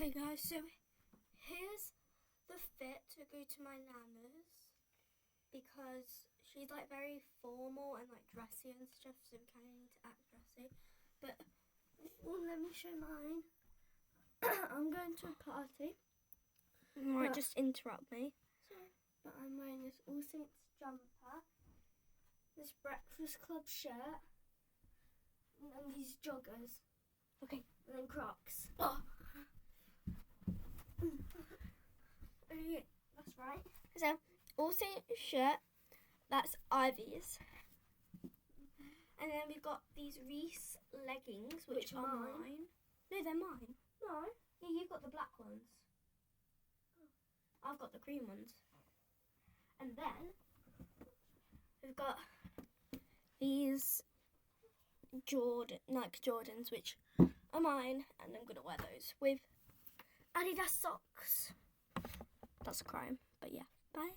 Okay guys, so here's the fit to go to my nana's because she's like very formal and like dressy and stuff, so we kind of need to act dressy. But let me show mine. I'm going to a party. You might just interrupt me. Sorry. But I'm wearing this All Saints jumper, this Breakfast Club shirt, and then these joggers. Okay. And then Crocs. Oh. Okay, that's right. So, All Saints shirt, that's Ivy's. And then we've got these Reese leggings, which are mine. No, they're mine. No. Yeah, you've got the black ones. Oh. I've got the cream ones. And then we've got these Nike Jordans, which are mine, and I'm gonna wear those with Adidas socks. That's a crime, but yeah. Bye.